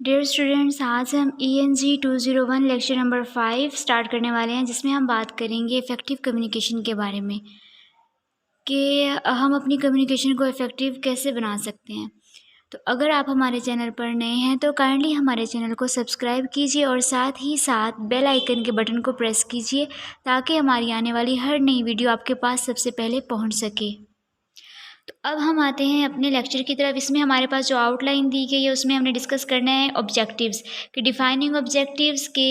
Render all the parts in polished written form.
Dear students, आज हम ENG 201 lecture number 5 start करने वाले हैं, जिसमें हम बात करेंगे इफ़ेक्टिव कम्युनिकेशन के बारे में कि हम अपनी कम्युनिकेशन को इफ़ेक्टिव कैसे बना सकते हैं। तो अगर आप हमारे चैनल पर नए हैं तो काइंडली हमारे चैनल को सब्सक्राइब कीजिए और साथ ही साथ बेल आइकन के बटन को प्रेस कीजिए ताकि हमारी आने वाली हर नई वीडियो आपके पास सबसे पहले पहुंच सके। तो अब हम आते हैं अपने लेक्चर की तरफ। इसमें हमारे पास जो आउटलाइन दी गई है उसमें हमने डिस्कस करना है ऑब्जेक्टिव्स कि डिफाइनिंग ऑब्जेक्टिव्स के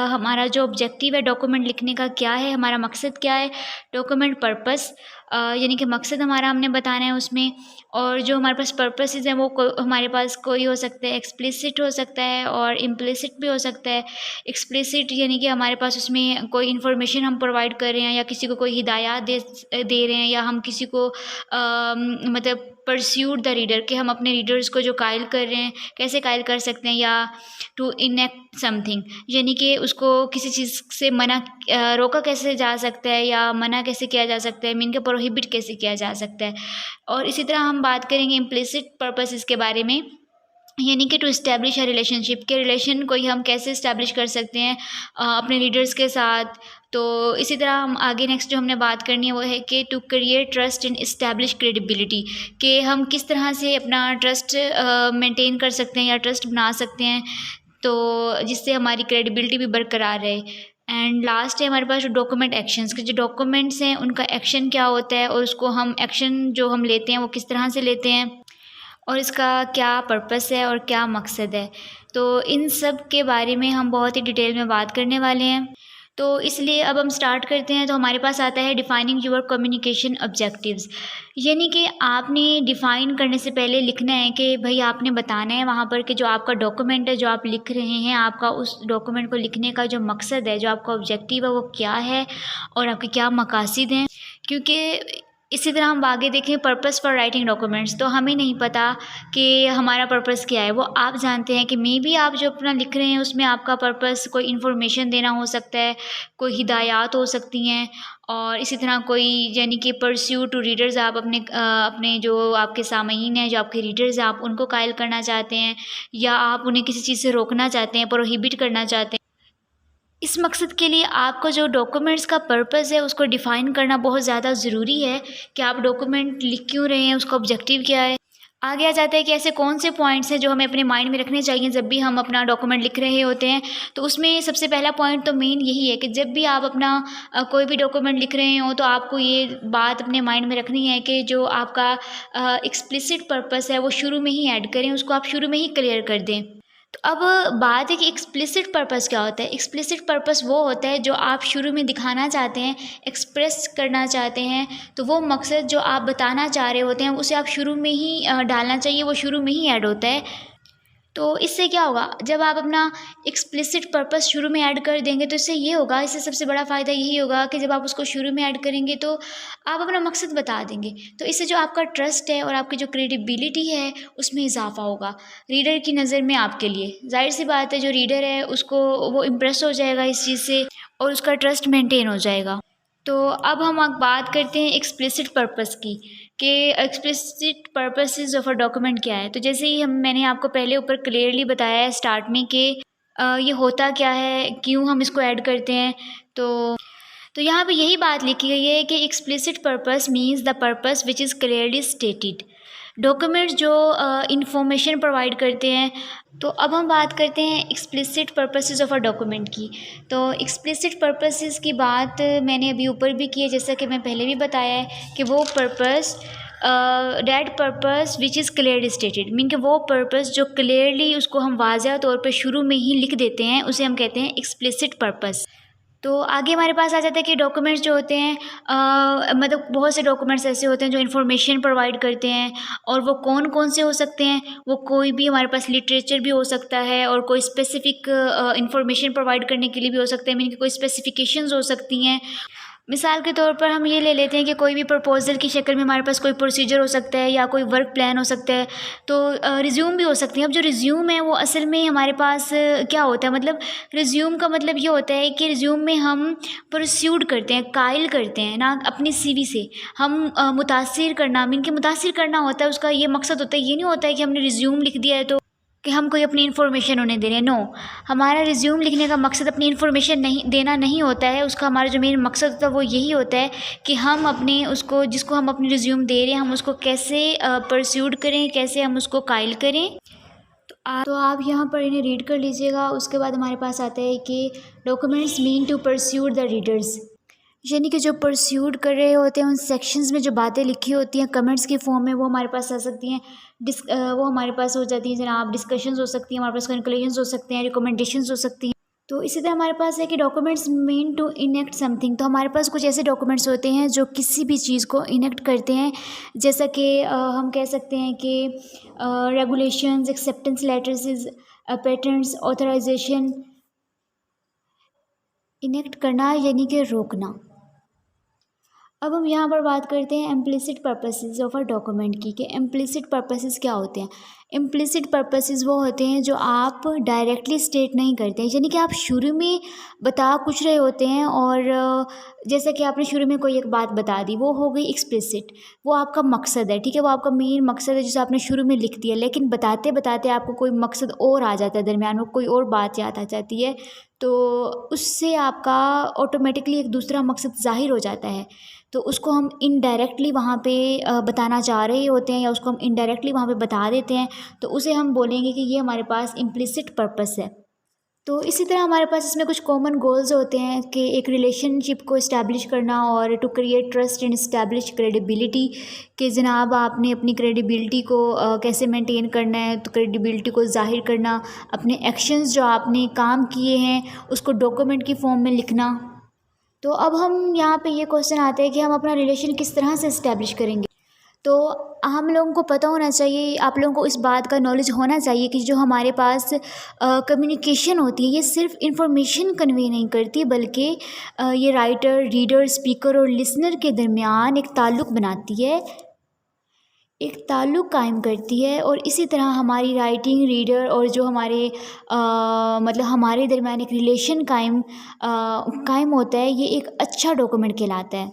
हमारा जो ऑब्जेक्टिव है डॉक्यूमेंट लिखने का क्या है, हमारा मकसद क्या है, डॉक्यूमेंट पर्पस यानी कि मकसद हमारा हमने बताना है उसमें। और जो हमारे पास पर्पसेस हैं वो हमारे पास कोई हो सकता है, एक्सप्लिसिट हो सकता है और इम्प्लिसिट भी हो सकता है। एक्सप्लिसिट यानी कि हमारे पास उसमें कोई इन्फॉर्मेशन हम प्रोवाइड कर रहे हैं या किसी को कोई हिदायत दे रहे हैं या हम किसी को मतलब परस्यूड द रीडर कि हम अपने रीडर्स को जो कायल कर रहे हैं कैसे कायल कर सकते हैं, या टू इनेक्ट समथिंग यानी कि उसको किसी चीज़ से मना रोका कैसे जा सकता है या मना कैसे किया जा सकता है, मीन के प्रोहिबिट कैसे किया जा सकता है। और इसी तरह हम बात करेंगे इम्प्लिसिट पर्पसेस के बारे में, यानी कि टू इस्टेब्लिश अ रिलेशनशिप के रिलेशन को हम कैसे इस्टेब्लिश कर सकते हैं अपने रीडर्स के साथ। तो इसी तरह हम आगे नेक्स्ट जो हमने बात करनी है वो है कि to create trust and establish credibility, कि हम किस तरह से अपना ट्रस्ट मेंटेन कर सकते हैं या ट्रस्ट बना सकते हैं तो जिससे हमारी क्रेडिबिलिटी भी बरकरार रहे। एंड लास्ट है हमारे पास डॉक्यूमेंट एक्शंस के, जो डॉक्यूमेंट्स हैं उनका एक्शन क्या होता है और उसको हम एक्शन जो हम लेते हैं वो किस तरह से लेते हैं और इसका क्या पर्पस है और क्या मकसद है। तो इन सब के बारे में हम बहुत ही डिटेल में बात करने वाले हैं। तो इसलिए अब हम स्टार्ट करते हैं। तो हमारे पास आता है डिफाइनिंग योर कम्युनिकेशन ऑब्जेक्टिव्स, यानी कि आपने डिफ़ाइन करने से पहले लिखना है कि भाई आपने बताना है वहाँ पर कि जो आपका डॉक्यूमेंट है जो आप लिख रहे हैं, आपका उस डॉक्यूमेंट को लिखने का जो मकसद है, जो आपका ऑब्जेक्टिव है वो क्या है और आपके क्या मकासद हैं। क्योंकि इसी तरह हम आगे देखें पर्पस फॉर राइटिंग डॉक्यूमेंट्स, तो हमें नहीं पता कि हमारा पर्पस क्या है, वो आप जानते हैं कि मे बी आप जो अपना लिख रहे हैं उसमें आपका पर्पस कोई इन्फॉर्मेशन देना हो सकता है, कोई हिदायत हो सकती हैं और इसी तरह कोई यानी कि परस्यू टू रीडर्स, आप अपने जो आपके सामईन हैं, जो आपके रीडर्स हैं, आप उनको कायल करना चाहते हैं या आप उन्हें किसी चीज़ से रोकना चाहते हैं, प्रोहिबिट करना चाहते हैं। इस मकसद के लिए आपको जो डॉक्यूमेंट्स का पर्पस है उसको डिफ़ाइन करना बहुत ज़्यादा ज़रूरी है कि आप डॉक्यूमेंट लिख क्यों रहे हैं, उसका ऑब्जेक्टिव क्या है। आगे आ जाता है कि ऐसे कौन से पॉइंट्स हैं जो हमें अपने माइंड में रखने चाहिए जब भी हम अपना डॉक्यूमेंट लिख रहे होते हैं। तो उसमें सबसे पहला पॉइंट तो मेन यही है कि जब भी आप अपना कोई भी डॉक्यूमेंट लिख रहे हो तो आपको ये बात अपने माइंड में रखनी है कि जो आपका एक्सप्लिसिट पर्पस है वो शुरू में ही ऐड करें, उसको आप शुरू में ही क्लियर कर दें। तो अब बात है कि एक्सप्लिसिट पर्पस क्या होता है। एक्सप्लिसिट पर्पस वो होता है जो आप शुरू में दिखाना चाहते हैं, एक्सप्रेस करना चाहते हैं, तो वो मकसद जो आप बताना चाह रहे होते हैं उसे आप शुरू में ही डालना चाहिए, वो शुरू में ही ऐड होता है। तो इससे क्या होगा, जब आप अपना एक्सप्लिसिट पर्पस शुरू में ऐड कर देंगे तो इससे ये होगा, इससे सबसे बड़ा फ़ायदा यही होगा कि जब आप उसको शुरू में ऐड करेंगे तो आप अपना मकसद बता देंगे। तो इससे जो आपका ट्रस्ट है और आपकी जो क्रेडिबिलिटी है उसमें इजाफा होगा रीडर की नज़र में आपके लिए। जाहिर सी बात है जो रीडर है उसको वो इम्प्रेस हो जाएगा इस चीज़ से और उसका ट्रस्ट मेंटेन हो जाएगा। तो अब हम बात करते हैं एक्सप्लिसिट पर्पस की कि explicit purposes of a document क्या है। तो जैसे ही मैंने आपको पहले ऊपर क्लियरली बताया है स्टार्ट में कि ये होता क्या है, क्यों हम इसको ऐड करते हैं। तो यहाँ पे यही बात लिखी गई है कि explicit purpose means the purpose which is clearly stated. Documents जो इंफॉर्मेशन प्रोवाइड करते हैं। तो अब हम बात करते हैं explicit purposes of a document की। तो एक्सप्लिसिट पर्पसेस की बात मैंने अभी ऊपर भी की है, जैसा कि मैं पहले भी बताया है कि वो purpose that purpose which is clearly stated, mean कि वो पर्पस जो क्लियरली उसको हम वाज़ह तौर पे शुरू में ही लिख देते हैं उसे हम कहते हैं एक्सप्लिसिट पर्पस। तो आगे हमारे पास आ जाता है कि डॉक्यूमेंट्स जो होते हैं मतलब बहुत से डॉक्यूमेंट्स ऐसे होते हैं जो इन्फॉर्मेशन प्रोवाइड करते हैं और वो कौन कौन से हो सकते हैं। वो कोई भी हमारे पास लिटरेचर भी हो सकता है और कोई स्पेसिफिक इन्फॉर्मेशन प्रोवाइड करने के लिए भी हो सकता है, मीन कि कोई स्पेसिफिकेशंस हो सकती हैं। मिसाल के तौर पर हम ये ले लेते हैं कि कोई भी प्रपोज़ल की शक्ल में हमारे पास कोई प्रोसीजर हो सकता है या कोई वर्क प्लान हो सकता है, तो रिज्यूम भी हो सकती है। अब जो रिज्यूम है वो असल में हमारे पास क्या होता है, मतलब रिज्यूम का मतलब ये होता है कि रिज्यूम में हम परस्यूड करते हैं, कायल करते हैं ना अपनी सीवी से। हम मुतासिर करना, मीन कि मुतासिर करना होता है, उसका ये मकसद होता है। ये नहीं होता है कि हमने रिज्यूम लिख दिया है तो कि हम कोई अपनी इन्फॉर्मेशन उन्हें दे रहे हैं। नो, हमारा रिज्यूम लिखने का मकसद अपनी इन्फॉर्मेशन नहीं देना नहीं होता है। उसका हमारा जो मेन मकसद होता है वो यही होता है कि हम अपने उसको जिसको हम अपनी रिज्यूम दे रहे हैं हम उसको कैसे परस्यूड करें, कैसे हम उसको कायल करें। तो आप यहाँ पर इन्हें रीड कर लीजिएगा। उसके बाद हमारे पास आता है कि documents mean to persuade the readers, यानी कि जो परस्यूड कर रहे होते हैं उन सेक्शंस में जो बातें लिखी होती हैं कमेंट्स की फॉर्म में वो हमारे पास आ सकती हैं। वो हमारे पास हो जाती हैं जनाब, डिस्कशंस हो सकती हैं, हमारे पास कंक्लूजन्स हो सकते हैं, रिकमेंडेशंस हो सकती हैं। तो इसी तरह हमारे पास है कि documents mean to enact something, तो हमारे पास कुछ ऐसे डॉक्यूमेंट्स होते हैं जो किसी भी चीज़ को इनेक्ट करते हैं। जैसा कि हम कह सकते हैं कि regulations, acceptance letters, patterns, authorization. Enact करना यानी कि रोकना। अब हम यहाँ पर बात करते हैं implicit purposes of a document की, कि इम्प्लिसिट पर्पसेस क्या होते हैं। इम्प्लिसिट पर्पसेस वो होते हैं जो आप डायरेक्टली स्टेट नहीं करते हैं, यानी कि आप शुरू में बता कुछ रहे होते हैं और जैसा कि आपने शुरू में कोई एक बात बता दी वो हो गई एक्सप्लिसिट, वो आपका मकसद है, ठीक है, वो आपका मेन मकसद है जिसे आपने शुरू में लिख दिया, लेकिन बताते बताते आपको कोई मकसद और आ जाता है, दरमियान में कोई और बात याद आ जाती है, तो उससे आपका ऑटोमेटिकली एक दूसरा मकसद ज़ाहिर हो जाता है। तो उसको हम इनडायरेक्टली वहाँ पे बताना चाह रहे होते हैं या उसको हम इनडायरेक्टली वहाँ पे बता देते हैं, तो उसे हम बोलेंगे कि ये हमारे पास इम्प्लिसिट पर्पस है। तो इसी तरह हमारे पास इसमें कुछ कॉमन गोल्स होते हैं कि एक रिलेशनशिप को इस्टेब्लिश करना और to create trust and establish credibility, कि जनाब आपने अपनी क्रेडिबिलिटी को कैसे मेंटेन करना है, तो क्रेडिबिलिटी को ज़ाहिर करना, अपने एक्शंस जो आपने काम किए हैं उसको डॉक्यूमेंट की फॉर्म में लिखना। तो अब हम यहाँ पे ये क्वेश्चन आते हैं कि हम अपना रिलेशन किस तरह से इस्टेब्लिश करेंगे। तो हम लोगों को पता होना चाहिए, आप लोगों को इस बात का नॉलेज होना चाहिए कि जो हमारे पास कम्युनिकेशन होती है ये सिर्फ इंफॉर्मेशन कन्वे नहीं करती, बल्कि ये राइटर, रीडर, स्पीकर और लिसनर के दरमियान एक ताल्लुक़ बनाती है, एक ताल्लुक़ कायम करती है। और इसी तरह हमारी राइटिंग, रीडर और जो हमारे मतलब हमारे दरमियान एक रिलेशन कायम होता है, ये एक अच्छा डॉक्यूमेंट कहलाता है,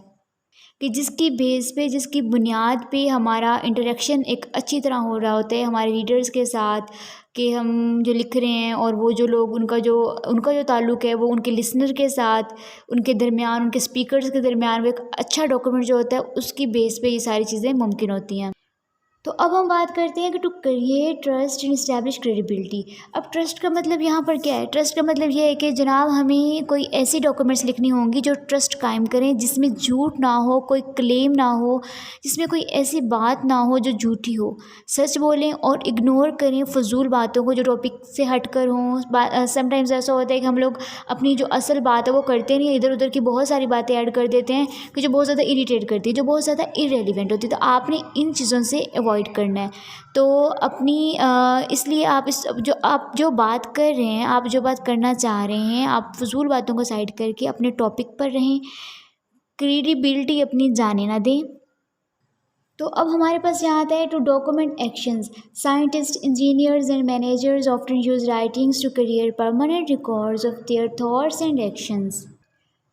कि जिसकी बेस पे, जिसकी बुनियाद पे हमारा इंटरेक्शन एक अच्छी तरह हो रहा होता है हमारे रीडर्स के साथ, कि हम जो लिख रहे हैं और वो जो लोग उनका जो ताल्लुक़ है वो उनके लिसनर के साथ, उनके दरमियान, उनके स्पीकर्स के दरमियान वो एक अच्छा डॉक्यूमेंट जो होता है उसकी बेस पे ये सारी चीज़ें मुमकिन होती हैं। तो अब हम बात करते हैं कि to create trust and establish credibility. अब ट्रस्ट का मतलब यहाँ पर क्या है? ट्रस्ट का मतलब ये है कि जनाब हमें कोई ऐसी डॉक्यूमेंट्स लिखनी होंगी जो ट्रस्ट कायम करें, जिसमें झूठ ना हो, कोई क्लेम ना हो, जिसमें कोई ऐसी बात ना हो जो झूठी हो। सच बोलें और इग्नोर करें फजूल बातों को जो टॉपिक से हट कर हों। समटाइम्स ऐसा होता है कि हम लोग अपनी जो असल बात है वो करते नहीं, इधर उधर की बहुत सारी बातें ऐड कर देते हैं कि जो बहुत ज़्यादा इरीटेट करती है, जो बहुत ज़्यादा इरेलीवेंट होती है। तो आपने इन चीज़ों से अवॉइड करना है। तो अपनी इसलिए आप जो बात कर रहे हैं, आप जो बात करना चाह रहे हैं, आप फजूल बातों को साइड करके अपने टॉपिक पर रहें, क्रेडिबिलिटी अपनी जाने ना दें। तो अब हमारे पास यहाँ आता है to document actions. Scientist, engineers and managers often use writings to create permanent records of their thoughts and actions.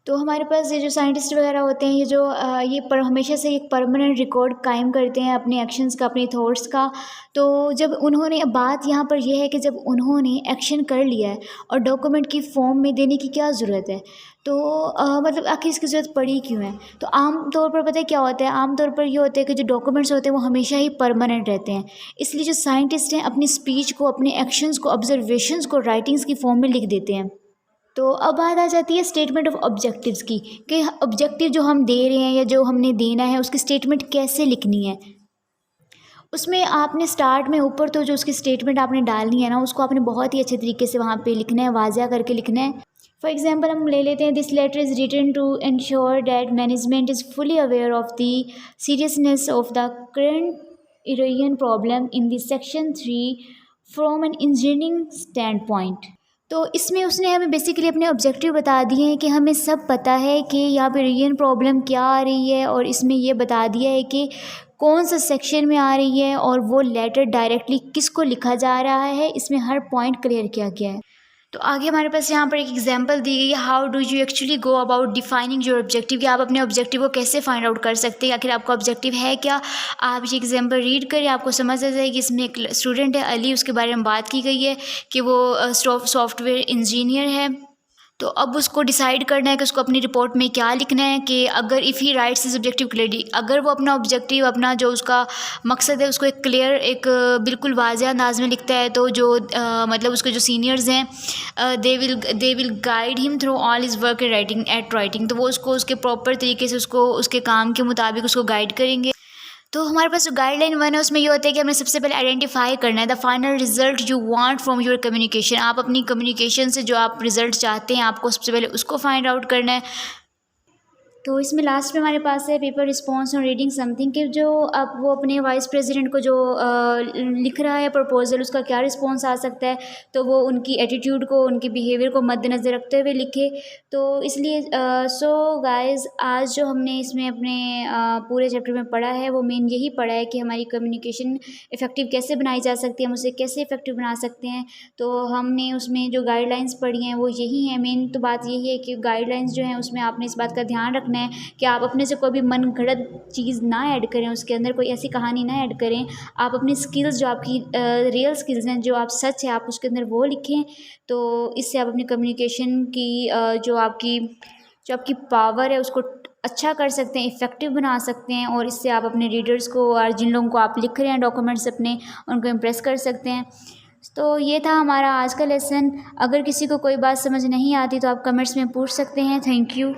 तो हमारे पास ये जो साइंटिस्ट वगैरह होते हैं, ये पर हमेशा से एक परमानेंट रिकॉर्ड कायम करते हैं अपने एक्शंस का, अपने थॉट्स का। तो जब उन्होंने, बात यहाँ पर यह है कि जब उन्होंने एक्शन कर लिया है और डॉक्यूमेंट की फॉर्म में देने की क्या ज़रूरत है, तो मतलब आखिर इसकी ज़रूरत पड़ी क्यों है? तो आम तौर पर पता है क्या होता है, आम तौर पर ये होता है कि जो डॉक्यूमेंट्स होते हैं वो हमेशा ही परमानेंट रहते हैं। इसलिए जो साइंटिस्ट हैं अपनी स्पीच को, अपने एक्शंस को, ऑब्जर्वेशंस को राइटिंग्स की फॉर्म में लिख देते हैं। तो अब बात आ जाती है स्टेटमेंट ऑफ ऑब्जेक्टिव्स की, कि ऑब्जेक्टिव जो हम दे रहे हैं या जो हमने देना है उसकी स्टेटमेंट कैसे लिखनी है। उसमें आपने स्टार्ट में ऊपर तो जो उसकी स्टेटमेंट आपने डालनी है ना, उसको आपने बहुत ही अच्छे तरीके से वहाँ पे लिखना है, वाज़िया करके लिखना है। फॉर एग्जाम्पल हम ले लेते हैं, this letter is written to ensure that management is fully aware of the seriousness of the current erosion problem in the section 3 from an engineering standpoint. तो इसमें उसने हमें बेसिकली अपने ऑब्जेक्टिव बता दिए हैं कि हमें सब पता है कि यहाँ पे इरोजन प्रॉब्लम क्या आ रही है, और इसमें ये बता दिया है कि कौन सा सेक्शन में आ रही है और वो लेटर डायरेक्टली किसको लिखा जा रहा है। इसमें हर पॉइंट क्लियर किया गया है। तो आगे हमारे पास यहाँ पर एक एग्जांपल दी गई है, how do you actually go about defining your objective, कि आप अपने ऑब्जेक्टिव को कैसे फाइंड आउट कर सकते हैं, आखिर आपका ऑब्जेक्टिव है क्या। आप ये एग्जांपल रीड करें, आपको समझ आ जाए कि इसमें एक स्टूडेंट है अली, उसके बारे में बात की गई है कि वो सॉफ्टवेयर इंजीनियर है। तो अब उसको डिसाइड करना है कि उसको अपनी रिपोर्ट में क्या लिखना है, कि अगर if he rights is objective clearly, अगर वो अपना ऑब्जेक्टिव, अपना जो उसका मकसद है उसको एक क्लियर, एक बिल्कुल वाज़ेह अंदाज में लिखता है, तो जो मतलब उसके जो सीनियर्स हैं they will guide him through all his work writing, तो वो उसको उसके प्रॉपर तरीके से उसको उसके काम के मुताबिक उसको गाइड करेंगे। तो हमारे पास जो गाइडलाइन 1 है उसमें ये होता है कि हमें सबसे पहले आइडेंटिफाई करना है the final result you want from your communication. आप अपनी कम्युनिकेशन से जो आप रिजल्ट चाहते हैं, आपको सबसे पहले उसको फाइंड आउट करना है। तो इसमें लास्ट में हमारे पास है paper response on reading something, कि जो अब वो अपने वाइस प्रेसिडेंट को जो लिख रहा है प्रपोजल, उसका क्या रिस्पॉन्स आ सकता है, तो वो उनकी एटीट्यूड को, उनके बिहेवियर को मद्देनज़र रखते हुए लिखे। तो इसलिए सो गाइस, आज जो हमने इसमें अपने पूरे चैप्टर में पढ़ा है वो मेन यही पढ़ा है कि हमारी कम्युनिकेशन इफ़ेक्टिव कैसे बनाई जा सकती है, हम उसे कैसे इफ़ेक्टिव बना सकते हैं। तो हमने उसमें जो गाइडलाइंस पढ़ी हैं वो यही हैं। मेन तो बात यही है कि गाइडलाइंस जो हैं उसमें आपने इस बात का ध्यान रखना है कि आप अपने से कोई भी मन गढ़ंत चीज़ ना ऐड करें, उसके अंदर कोई ऐसी कहानी ना ऐड करें। आप अपनी स्किल्स, जो आपकी रियल स्किल्स हैं, जो आप सच है, आप उसके अंदर वो लिखें। तो इससे आप अपनी कम्युनिकेशन की जो आपकी पावर है उसको अच्छा कर सकते हैं, इफ़ेक्टिव बना सकते हैं, और इससे आप अपने रीडर्स को और जिन लोगों को आप लिख रहे हैं डॉक्यूमेंट्स अपने, उनको इम्प्रेस कर सकते हैं। तो ये था हमारा आज का लेसन। अगर किसी को कोई बात समझ नहीं आती तो आप कमेंट्स में पूछ सकते हैं। Thank you.